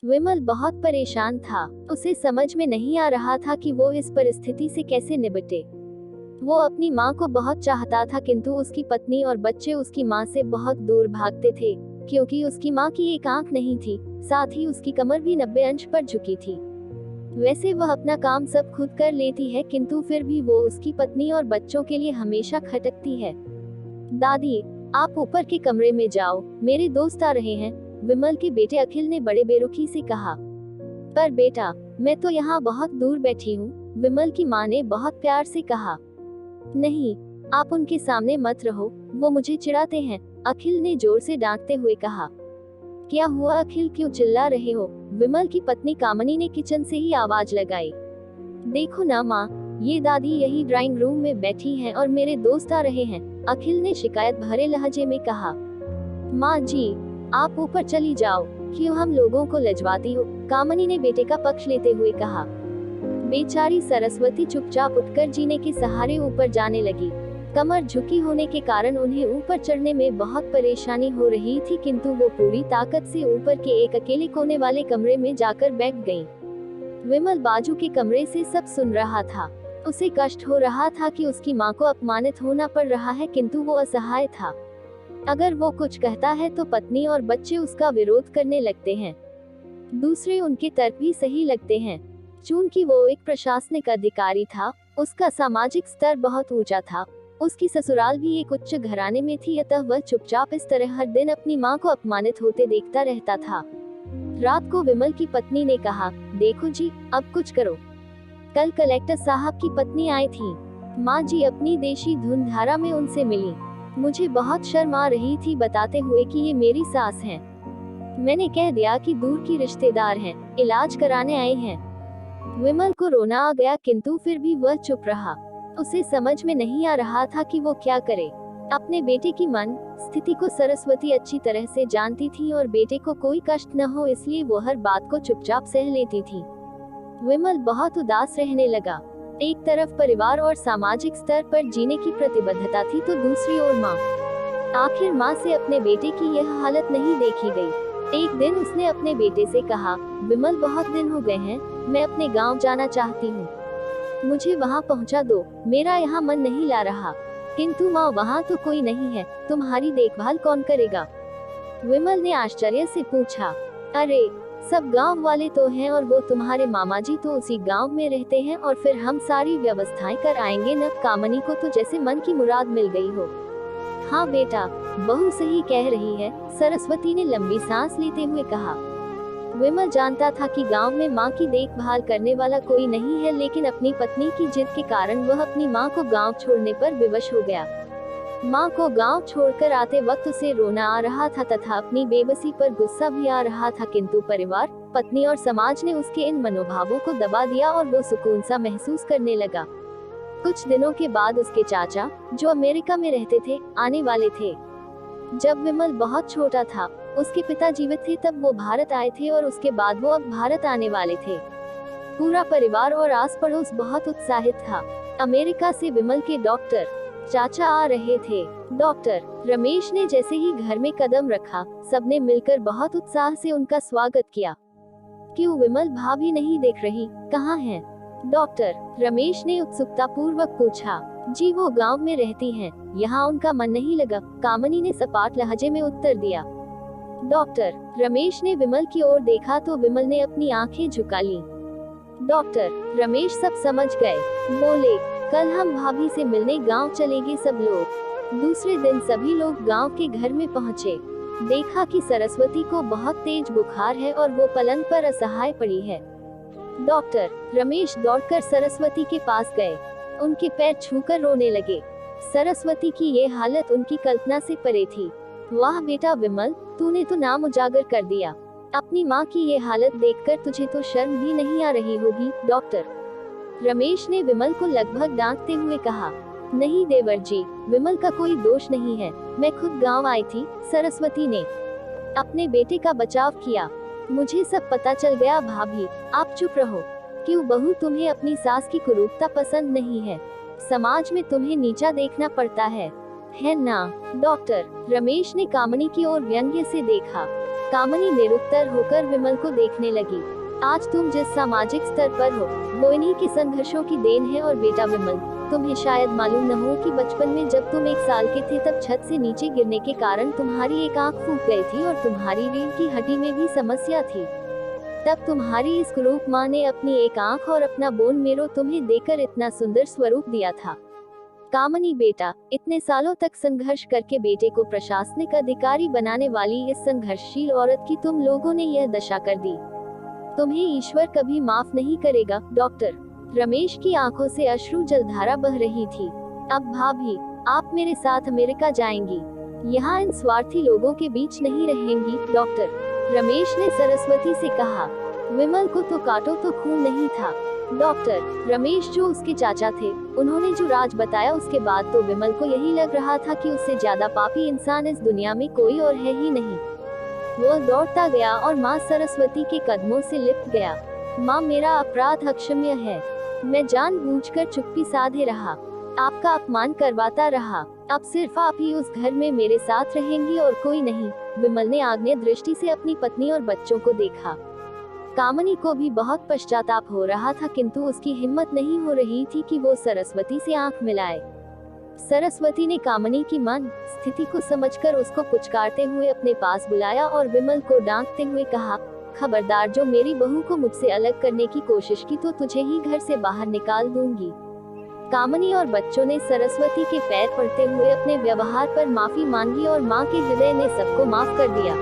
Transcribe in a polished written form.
विमल बहुत परेशान था। उसे समझ में नहीं आ रहा था कि वो इस परिस्थिति से कैसे निपटे। वो अपनी माँ को बहुत चाहता था, किंतु उसकी पत्नी और बच्चे उसकी माँ से बहुत दूर भागते थे, क्योंकि उसकी माँ की एक आंख नहीं थी, साथ ही उसकी कमर भी 90 अंश पर झुकी थी। वैसे वह अपना काम सब खुद कर लेती है, किंतु फिर भी वो उसकी पत्नी और बच्चों के लिए हमेशा खटकती है। दादी, आप ऊपर के कमरे में जाओ, मेरे दोस्त आ रहे हैं, विमल के बेटे अखिल ने बड़े बेरुखी से कहा। पर बेटा, मैं तो यहाँ बहुत दूर बैठी हूँ, विमल की माँ ने बहुत प्यार से कहा। नहीं, आप उनके सामने मत रहो, वो मुझे चिढ़ाते हैं, अखिल ने जोर से डांटते हुए कहा। क्या हुआ अखिल, क्यों चिल्ला रहे हो? विमल की पत्नी कामनी ने किचन से ही आवाज लगाई। देखो ना माँ, ये दादी यही ड्राइंग रूम में बैठी हैं और मेरे दोस्त आ रहे हैं, अखिल ने शिकायत भरे लहजे में कहा। माँ जी, आप ऊपर चली जाओ, क्यों हम लोगों को लजवाती हो? कामनी ने बेटे का पक्ष लेते हुए कहा। बेचारी सरस्वती चुपचाप उठकर जीने के सहारे ऊपर जाने लगी। कमर झुकी होने के कारण उन्हें ऊपर चढ़ने में बहुत परेशानी हो रही थी, किंतु वो पूरी ताकत से ऊपर के एक अकेले कोने वाले कमरे में जाकर बैठ गई। विमल बाजू के कमरे से सब सुन रहा था। उसे कष्ट हो रहा था कि उसकी माँ को अपमानित होना पड़ रहा है, किंतु वो असहाय था। अगर वो कुछ कहता है तो पत्नी और बच्चे उसका विरोध करने लगते हैं। दूसरे उनके तर्क भी सही लगते हैं। चूंकि वो एक प्रशासनिक अधिकारी था, उसका सामाजिक स्तर बहुत ऊंचा था, उसकी ससुराल भी एक उच्च घराने में थी, अतः वह चुपचाप इस तरह हर दिन अपनी माँ को अपमानित होते देखता रहता था। रात को विमल की पत्नी ने कहा, देखो जी, अब कुछ करो। कल कलेक्टर साहब की पत्नी आई थी। माँ जी अपनी देशी धुन धारा में उनसे मिली। मुझे बहुत शर्म आ रही थी बताते हुए कि ये मेरी सास हैं। मैंने कह दिया कि दूर की रिश्तेदार हैं, इलाज कराने आए हैं। विमल को रोना आ गया, किंतु फिर भी वह चुप रहा। उसे समझ में नहीं आ रहा था कि वो क्या करे। अपने बेटे की मन स्थिति को सरस्वती अच्छी तरह से जानती थी और बेटे को कोई कष्ट न हो इसलिए वो हर बात को चुपचाप सह लेती थी। विमल बहुत उदास रहने लगा। एक तरफ परिवार और सामाजिक स्तर पर जीने की प्रतिबद्धता थी, तो दूसरी ओर माँ। आखिर माँ से अपने बेटे की यह हालत नहीं देखी गई। एक दिन उसने अपने बेटे से कहा, विमल बहुत दिन हो गए हैं, मैं अपने गांव जाना चाहती हूँ, मुझे वहाँ पहुँचा दो, मेरा यहाँ मन नहीं ला रहा। किंतु माँ, वहाँ तो कोई नहीं है, तुम्हारी देखभाल कौन करेगा? विमल ने आश्चर्य से पूछा। अरे, सब गांव वाले तो हैं और वो तुम्हारे मामा जी तो उसी गांव में रहते हैं, और फिर हम सारी व्यवस्थाएं कर आएंगे न। कामनी को तो जैसे मन की मुराद मिल गई हो। हाँ बेटा, बहू सही कह रही है, सरस्वती ने लंबी सांस लेते हुए कहा। विमल जानता था कि गांव में माँ की देखभाल करने वाला कोई नहीं है, लेकिन अपनी पत्नी की जिद के कारण वह अपनी माँ को गांव छोड़ने पर विवश हो गया। माँ को गांव छोड़कर आते वक्त उसे रोना आ रहा था तथा अपनी बेबसी पर गुस्सा भी आ रहा था, किंतु परिवार, पत्नी और समाज ने उसके इन मनोभावों को दबा दिया और वो सुकून सा महसूस करने लगा। कुछ दिनों के बाद उसके चाचा, जो अमेरिका में रहते थे, आने वाले थे। जब विमल बहुत छोटा था, उसके पिता जीवित थे तब वो भारत आए थे और उसके बाद वो अब भारत आने वाले थे। पूरा परिवार और आस पड़ोस बहुत उत्साहित था। अमेरिका से विमल के डॉक्टर चाचा आ रहे थे। डॉक्टर रमेश ने जैसे ही घर में कदम रखा, सबने मिलकर बहुत उत्साह से उनका स्वागत किया। क्यों विमल भाभी नहीं देख रही, कहाँ हैं? डॉक्टर रमेश ने उत्सुकता पूर्वक पूछा। जी, वो गांव में रहती हैं, यहाँ उनका मन नहीं लगा, कामनी ने सपाट लहजे में उत्तर दिया। डॉक्टर रमेश ने विमल की ओर देखा तो विमल ने अपनी आंखें झुका ली। डॉक्टर रमेश सब समझ गए, बोले, कल हम भाभी से मिलने गांव चलेंगे सब लोग। दूसरे दिन सभी लोग गांव के घर में पहुंचे। देखा कि सरस्वती को बहुत तेज बुखार है और वो पलंग पर असहाय पड़ी है। डॉक्टर रमेश दौड़कर सरस्वती के पास गए, उनके पैर छूकर रोने लगे। सरस्वती की ये हालत उनकी कल्पना से परे थी। वाह बेटा विमल, तूने तो नाम उजागर कर दिया। अपनी माँ की ये हालत देखकर तुझे तो शर्म भी नहीं आ रही होगी। डॉक्टर रमेश ने विमल को लगभग डांटते हुए कहा। नहीं देवर जी, विमल का कोई दोष नहीं है, मैं खुद गांव आई थी। सरस्वती ने अपने बेटे का बचाव किया। मुझे सब पता चल गया भाभी, आप चुप रहो। क्यों बहू, तुम्हें अपनी सास की कुरूपता पसंद नहीं है? समाज में तुम्हें नीचा देखना पड़ता है ना? डॉक्टर रमेश ने कामनी की ओर व्यंग्य से देखा। कामिनी निरुत्तर होकर विमल को देखने लगी। आज तुम जिस सामाजिक स्तर पर हो वो इन्हीं के संघर्षों की देन है। और बेटा विमल, तुम्हें शायद मालूम न हो कि बचपन में जब तुम 1 साल के थे तब छत से नीचे गिरने के कारण तुम्हारी एक आंख फूट गई थी और तुम्हारी रीढ़ की हड्डी में भी समस्या थी। तब तुम्हारी इस कुरूप माँ ने अपनी एक आंख और अपना बोन मेरो तुम्हें देकर इतना सुंदर स्वरूप दिया था। कामिनी बेटा, इतने सालों तक संघर्ष करके बेटे को प्रशासनिक अधिकारी बनाने वाली इस संघर्षशील औरत की तुम लोगों ने यह दशा कर दी। तुम्हें ईश्वर कभी माफ नहीं करेगा। डॉक्टर रमेश की आंखों से अश्रु जलधारा बह रही थी। अब भाभी, आप मेरे साथ अमेरिका जाएंगी, यहाँ इन स्वार्थी लोगों के बीच नहीं रहेंगी। डॉक्टर रमेश ने सरस्वती से कहा। विमल को तो काटो तो खून नहीं था। डॉक्टर रमेश जो उसके चाचा थे, उन्होंने जो राज बताया उसके बाद तो विमल को यही लग रहा था कि उससे ज्यादा पापी इंसान इस दुनिया में कोई और है ही नहीं। वो दौड़ता गया और माँ सरस्वती के कदमों से लिपट गया। माँ, मेरा अपराध अक्षम्य है। मैं जानबूझकर चुप्पी साधे रहा, आपका अपमान करवाता रहा। अब सिर्फ आप ही उस घर में मेरे साथ रहेंगी और कोई नहीं। विमल ने आग्नेय दृष्टि से अपनी पत्नी और बच्चों को देखा। कामिनी को भी बहुत पश्चाताप हो रहा था, किंतु उसकी हिम्मत नहीं हो रही थी कि वो सरस्वती से आंख मिलाए। सरस्वती ने कामिनी की मन स्थिति को समझकर उसको पुचकारते हुए अपने पास बुलाया और विमल को डांटते हुए कहा, खबरदार, जो मेरी बहू को मुझसे अलग करने की कोशिश की तो तुझे ही घर से बाहर निकाल दूंगी। कामिनी और बच्चों ने सरस्वती के पैर पड़ते हुए अपने व्यवहार पर माफी मांगी और माँ के हृदय ने सबको माफ कर दिया।